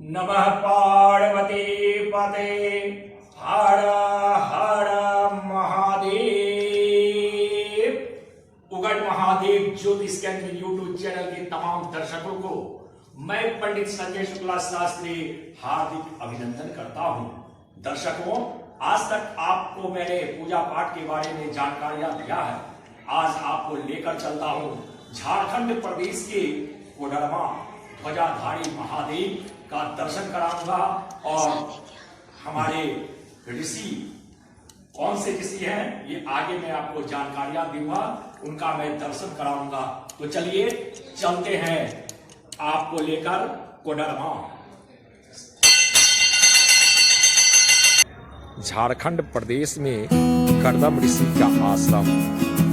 नमः पार्वती पते हर हर महादेव। उगड़ महादेव ज्योतिष केंद्र यूट्यूब चैनल के तमाम दर्शकों को मैं पंडित संजय शुक्ला शास्त्री हार्दिक अभिनंदन करता हूं। दर्शकों, आज तक आपको मैंने पूजा पाठ के बारे में जानकारियां दिया है। आज आपको लेकर चलता हूं झारखंड प्रदेश के कोडरमा ध्वजाधारी महादेव का दर्शन कराऊंगा और हमारे ऋषि कौन से ऋषि हैं ये आगे मैं आपको जानकारियां दूंगा, उनका मैं दर्शन कराऊंगा। तो चलिए चलते हैं आपको लेकर कोडरमा। झारखंड प्रदेश में करदम ऋषि का आश्रम,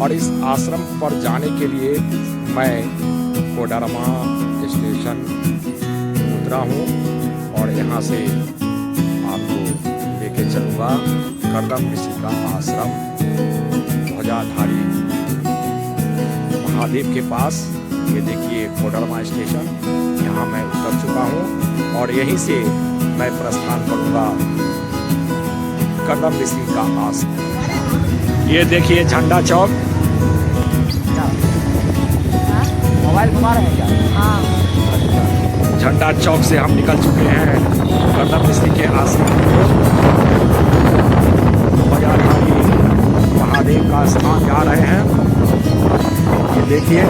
और इस आश्रम पर जाने के लिए मैं कोडरमा स्टेशन उतरा हूँ और यहाँ से आपको लेके चलूँगा करदम ऋषि का आश्रम ध्वजाधारी महादेव के पास। ये देखिए कोडरमा स्टेशन, यहाँ मैं उतर चुका हूँ और यहीं से मैं प्रस्थान करूँगा करदम ऋषि का आश्रम। ये देखिए झंडा चौक। मोबाइल घुमा रहे हैं क्या? हाँ। झंडा चौक से हम निकल चुके हैं करदम ऋषि के आश्रम को। ध्वजाधारी महादेव का स्थान जा रहे हैं। ये देखिए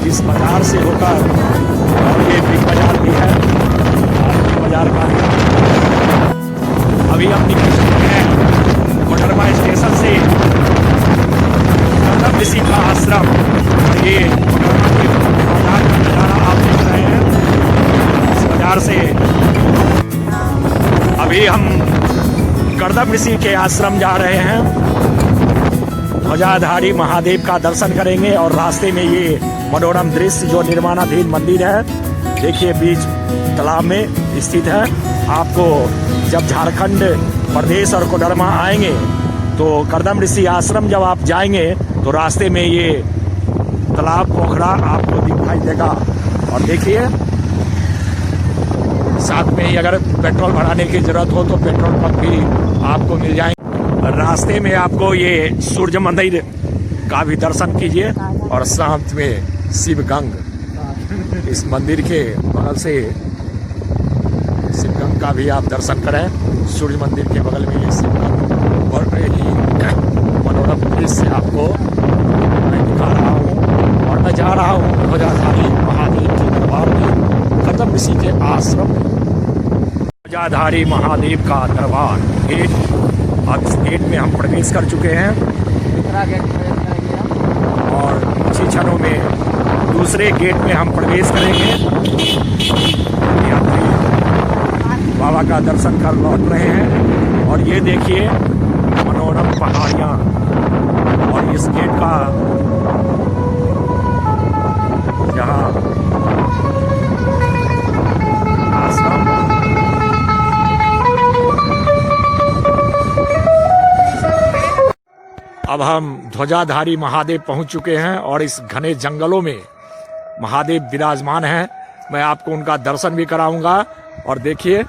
इस बाजार से होकर और ये बिग बाजार भी है, बाजार का। अभी हम निकल चुके हैं कोडरमा स्टेशन से करदम ऋषि का आश्रम। ये कोडरमा के बाजार का नजारा आप देख रहे हैं। इस बाजार से अभी हम करदम ऋषि के आश्रम जा रहे हैं। ध्वजाधारी महादेव का दर्शन करेंगे और रास्ते में ये मनोरम दृश्य जो निर्माणाधीन मंदिर है, देखिए बीच तालाब में स्थित है। आपको जब झारखंड प्रदेश और कोडरमा आएंगे तो करदम ऋषि आश्रम जब आप जाएंगे तो रास्ते में ये तालाब पोखरा आपको दिखाई देगा। और देखिए साथ में ही अगर पेट्रोल भराने की जरूरत हो तो पेट्रोल पंप भी आपको मिल जाएंगे। रास्ते में आपको ये सूर्य मंदिर का भी दर्शन कीजिए और साथ में शिवगंग, इस मंदिर के बगल से शिवगंग का भी आप दर्शन करें। सूर्य मंदिर के बगल में ये शिवगंग और ही मनोरम दृश्य आपको मैं दिखा रहा हूँ। और मैं जा रहा हूँ ध्वजाधारी महादेव के दरबार में, करदम ऋषि के आश्रम। ध्वजाधारी महादेव का दरबार गेट, अब इस गेट में हम प्रवेश कर चुके हैं और कुछ ही क्षणों में दूसरे गेट में हम प्रवेश करेंगे। यात्री बाबा का दर्शन कर लौट रहे हैं और ये देखिए मनोरम पहाड़ियाँ और इस गेट का जहाँ आश्रम। अब हम ध्वजाधारी महादेव पहुंच चुके हैं और इस घने जंगलों में महादेव विराजमान हैं। मैं आपको उनका दर्शन भी कराऊंगा। और देखिए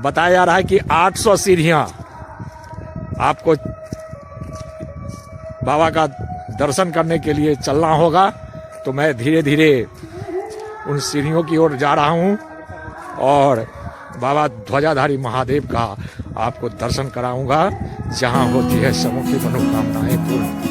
बताया जा रहा है कि 800 सीढ़ियां आपको बाबा का दर्शन करने के लिए चलना होगा। तो मैं धीरे धीरे उन सीढ़ियों की ओर जा रहा हूं और बाबा ध्वजाधारी महादेव का आपको दर्शन कराऊंगा, जहां होती है सबों की मनोकामनाएं पूर्ण।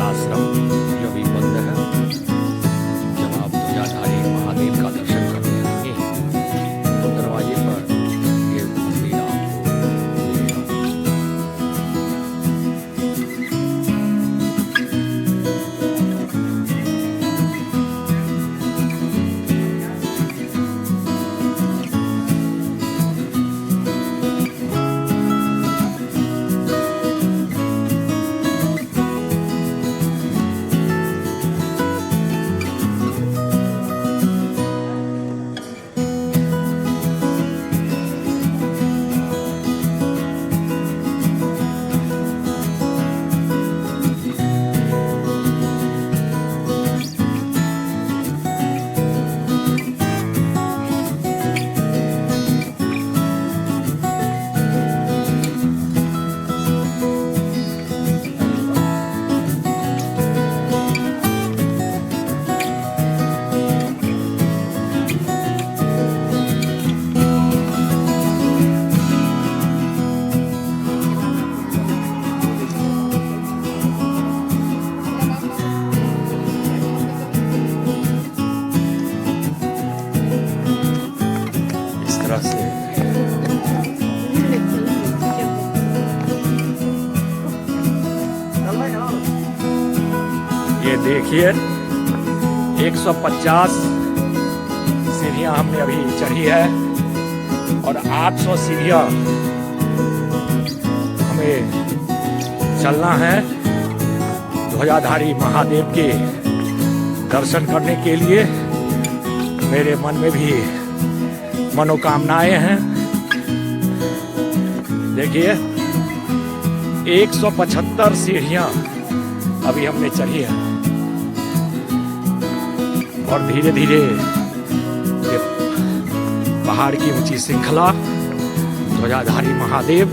आश्रम देखिए 150 सीढ़ियां हमने अभी चढ़ी है और 800 सीढ़ियां हमें चलना है ध्वजाधारी महादेव के दर्शन करने के लिए। मेरे मन में भी मनोकामनाएं हैं। देखिए 175 सीढ़ियां अभी हमने चढ़ी है और धीरे धीरे ये पहाड़ की ऊंची श्रृंखला ध्वजाधारी महादेव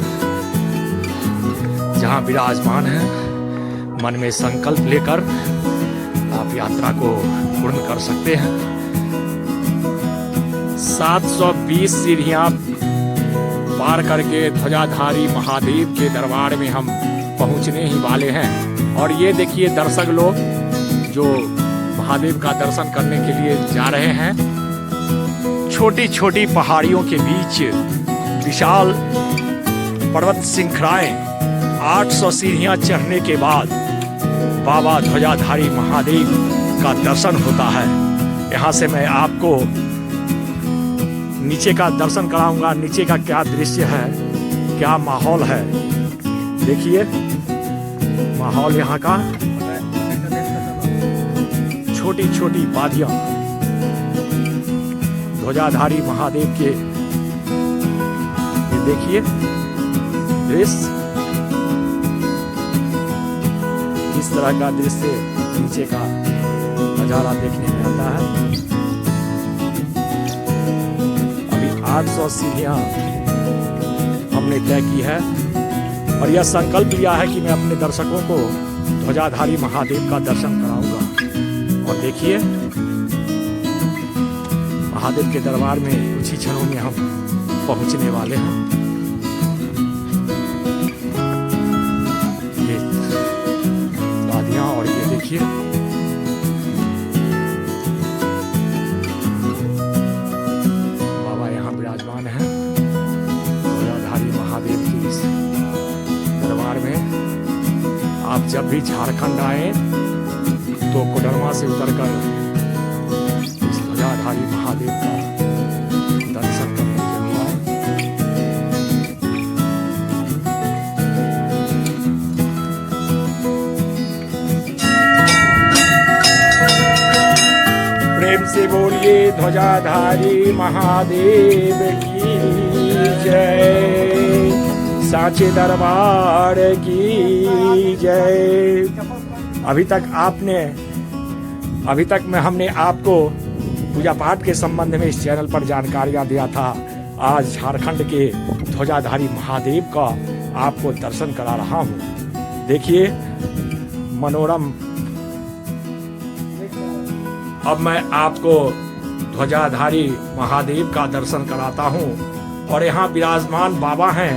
जहां विराजमान है, मन में संकल्प लेकर आप यात्रा को पूर्ण कर सकते हैं। 720 सीढ़ियां पार करके ध्वजाधारी महादेव के दरबार में हम पहुंचने ही वाले हैं। और ये देखिए दर्शक लोग जो महादेव का दर्शन करने के लिए जा रहे हैं। छोटी छोटी पहाड़ियों के बीच विशाल पर्वत श्रृंखलाएं 800 सीढ़ियां चढ़ने के बाद बाबा ध्वजाधारी महादेव का दर्शन होता है। यहाँ से मैं आपको नीचे का दर्शन कराऊंगा। नीचे का क्या दृश्य है, क्या माहौल है, देखिए माहौल यहाँ का। छोटी छोटी वादियां ध्वजाधारी महादेव के, ये देखिए दृश्य, इस तरह का दृश्य नीचे का नजारा देखने में आता है। 800 सीढ़ियां हमने तय की है और यह संकल्प लिया है कि मैं अपने दर्शकों को ध्वजाधारी महादेव का दर्शन कराऊंगा। और देखिए महादेव के दरबार में कुछ ही क्षणों में हम पहुंचने वाले हैं। ये वादियां और ये देखिए विराजमान है ध्वजाधारी महादेव की इस दरबार में। आप जब भी झारखंड आए तो कोडरमा से उतरकर इस ध्वजाधारी महादेव का दर्शन करने जरूर आए। प्रेम से बोलिए ध्वजाधारी महादेव की जय, सांचे दरबार की जय। अभी तक हमने आपको पूजा पाठ के संबंध में इस चैनल पर जानकारियां दिया था। आज झारखंड के ध्वजाधारी महादेव का आपको दर्शन करा रहा हूं। देखिए मनोरम। अब मैं आपको ध्वजाधारी महादेव का दर्शन कराता हूं और यहाँ विराजमान बाबा हैं,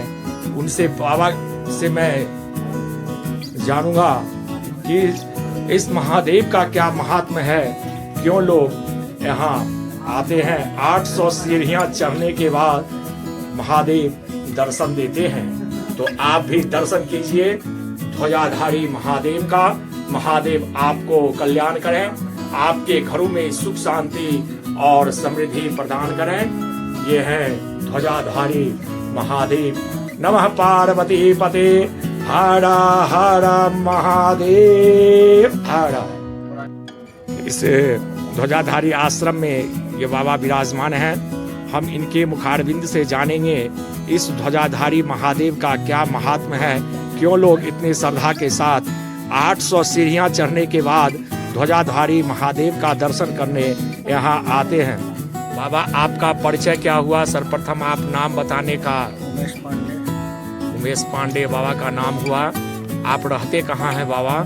उनसे बाबा से मैं जानूंगा कि इस महादेव का क्या महात्म्य है, क्यों लोग यहाँ आते हैं। 800 सीढ़ियां चढ़ने के बाद महादेव दर्शन देते हैं, तो आप भी दर्शन कीजिए ध्वजाधारी महादेव का। महादेव आपको कल्याण करें, आपके घरों में सुख शांति और समृद्धि प्रदान करें। ये है ध्वजाधारी महादेव। नमः पार्वती पते हर हर महादेव हर। इस ध्वजाधारी आश्रम में ये बाबा विराजमान हैं। हम इनके मुखारबिंद से जानेंगे इस ध्वजाधारी महादेव का क्या महात्म्य है, क्यों लोग इतनी श्रद्धा के साथ 800 सीढ़ियां चढ़ने के बाद ध्वजाधारी महादेव का दर्शन करने यहाँ आते हैं। बाबा आपका परिचय क्या हुआ? सर्वप्रथम आप नाम बताने का। उमेश पांडे। उमेश पांडे बाबा का नाम हुआ। आप रहते कहाँ हैं बाबा?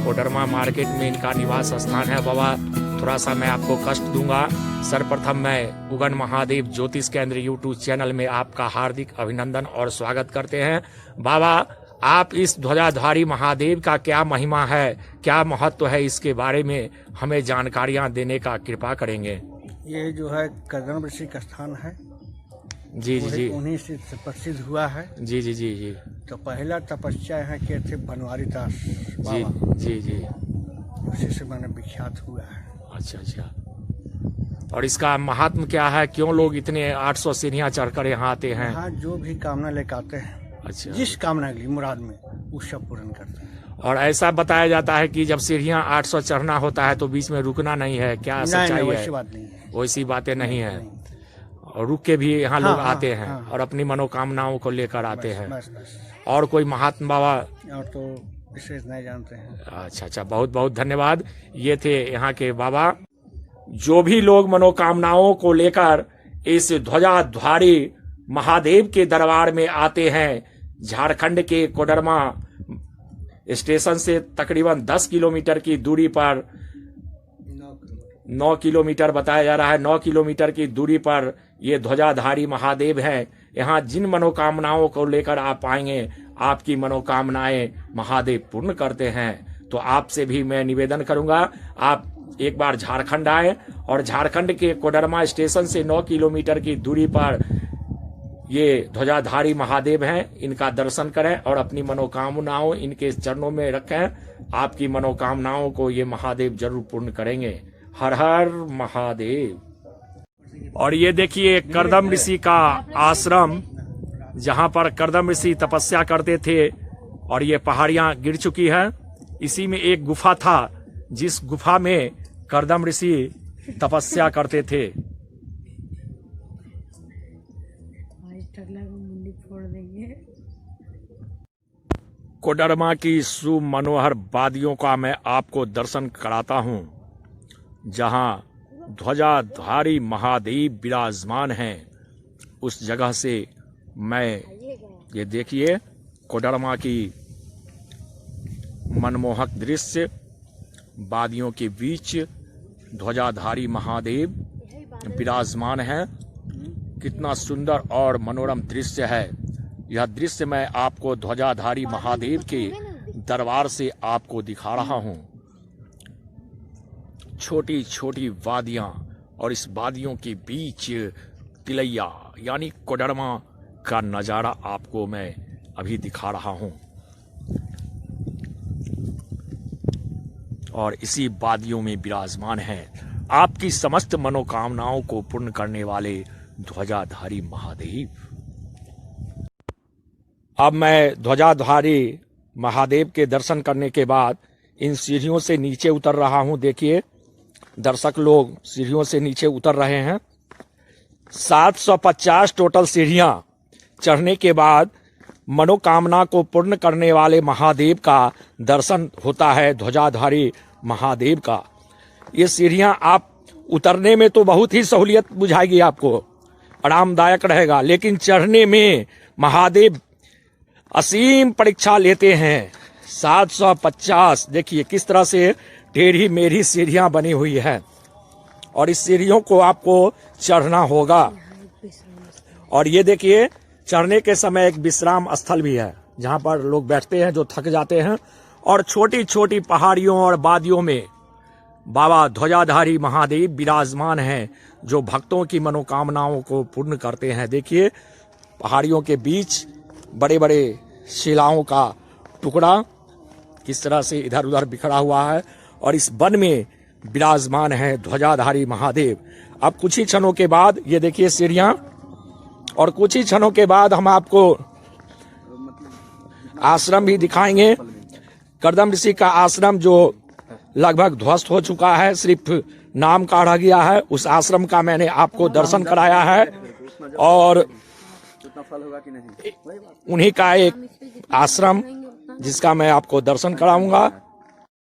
कोडरमा मार्केट में इनका निवास स्थान है। बाबा थोड़ा सा मैं आपको कष्ट दूंगा। सर्वप्रथम मैं उगन महादेव ज्योतिष केंद्र यूट्यूब चैनल में आपका हार्दिक अभिनंदन और स्वागत करते हैं। बाबा आप इस ध्वजाधारी महादेव का क्या महिमा है, क्या महत्व है, इसके बारे में हमें जानकारियां देने का कृपा करेंगे। ये जो है कदम ऋषि का स्थान है। जी जी जी। उन्हीं से प्रसिद्ध हुआ है। जी जी जी जी। तो पहला तपस्या यहाँ किए थे बनवारी दास जी बाबा। जी जी। उसी से मैंने विख्यात हुआ है। अच्छा अच्छा। और इसका महात्म क्या है, क्यों लोग इतने 800 सीढ़ियां चढ़कर यहाँ आते हैं? यहाँ जो भी कामना लेकर आते हैं, अच्छा। जिस कामना के लिए मुराद में, वो सब पूर्ण करते हैं। और ऐसा बताया जाता है कि जब सीढ़ियां 800 चढ़ना होता है तो बीच में रुकना नहीं है, क्या सच्चाई है? वैसी बात नहीं है। वैसी बातें नहीं है। और रुक के भी यहाँ लोग आते हैं और अपनी मनोकामनाओं को लेकर आते हैं। बस बस। और कोई महात्मा बाबा? और तो विशेष नहीं जानते हैं। अच्छा अच्छा, बहुत बहुत धन्यवाद। ये थे यहाँ के बाबा। जो भी लोग मनोकामनाओं को लेकर इस ध्वजाधारी महादेव के दरबार में आते हैं, झारखंड के कोडरमा स्टेशन से तकरीबन 10 किलोमीटर की दूरी पर, 9 किलोमीटर बताया जा रहा है, 9 किलोमीटर की दूरी पर ये ध्वजाधारी महादेव हैं। यहाँ जिन मनोकामनाओं को लेकर आप आएंगे, आपकी मनोकामनाएं महादेव पूर्ण करते हैं। तो आपसे भी मैं निवेदन करूंगा, आप एक बार झारखंड आए और झारखंड के कोडरमा स्टेशन से 9 किलोमीटर की दूरी पर ये ध्वजाधारी महादेव हैं, इनका दर्शन करें और अपनी मनोकामनाओं इनके चरणों में रखें। आपकी मनोकामनाओं को ये महादेव जरूर पूर्ण करेंगे। हर हर महादेव। और ये देखिए करदम ऋषि का आश्रम, जहां पर करदम ऋषि तपस्या करते थे। और ये पहाड़ियां गिर चुकी हैं। इसी में एक गुफा था, जिस गुफा में करदम ऋषि तपस्या करते थे। कोडरमा की सुमनोहर वादियों का मैं आपको दर्शन कराता हूं, जहां ध्वजाधारी महादेव विराजमान हैं। उस जगह से मैं, ये देखिए कोडरमा की मनमोहक दृश्य, वादियों के बीच ध्वजाधारी महादेव विराजमान हैं। कितना सुंदर और मनोरम दृश्य है। यह दृश्य मैं आपको ध्वजाधारी महादेव के दरबार से आपको दिखा रहा हूं। छोटी छोटी वादियां और इस वादियों के बीच तिलैया यानी कोडरमा का नजारा आपको मैं अभी दिखा रहा हूं। और इसी वादियों में विराजमान है आपकी समस्त मनोकामनाओं को पूर्ण करने वाले ध्वजाधारी महादेव। अब मैं ध्वजाधारी महादेव के दर्शन करने के बाद इन सीढ़ियों से नीचे उतर रहा हूं। देखिए दर्शक लोग सीढ़ियों से नीचे उतर रहे हैं। 750 टोटल सीढ़ियां चढ़ने के बाद मनोकामना को पूर्ण करने वाले महादेव का दर्शन होता है, ध्वजाधारी महादेव का। ये सीढ़ियां आप उतरने में तो बहुत ही सहूलियत बुझाएगी, आपको आरामदायक रहेगा, लेकिन चढ़ने में महादेव असीम परीक्षा लेते हैं। 750 देखिए किस तरह से टेढ़ी मेढ़ी सीढ़ियां बनी हुई है और इस सीढ़ियों को आपको चढ़ना होगा। और ये देखिए चढ़ने के समय एक विश्राम स्थल भी है, जहां पर लोग बैठते हैं जो थक जाते हैं। और छोटी छोटी पहाड़ियों और वादियों में बाबा ध्वजाधारी महादेव विराजमान हैं, जो भक्तों की मनोकामनाओं को पूर्ण करते हैं। देखिए पहाड़ियों के बीच बड़े बड़े शिलाओं का टुकड़ा किस तरह से इधर उधर बिखरा हुआ है और इस वन में विराजमान है ध्वजाधारी महादेव। अब कुछ ही क्षणों के बाद ये देखिए सीढ़ियां, और कुछ ही क्षणों के बाद हम आपको आश्रम भी दिखाएंगे। करदम ऋषि का आश्रम जो लगभग ध्वस्त हो चुका है, सिर्फ नाम काढ़ा गया है, उस आश्रम का मैंने आपको दर्शन कराया है। और उन्हीं का एक आश्रम जिसका मैं आपको दर्शन कराऊंगा।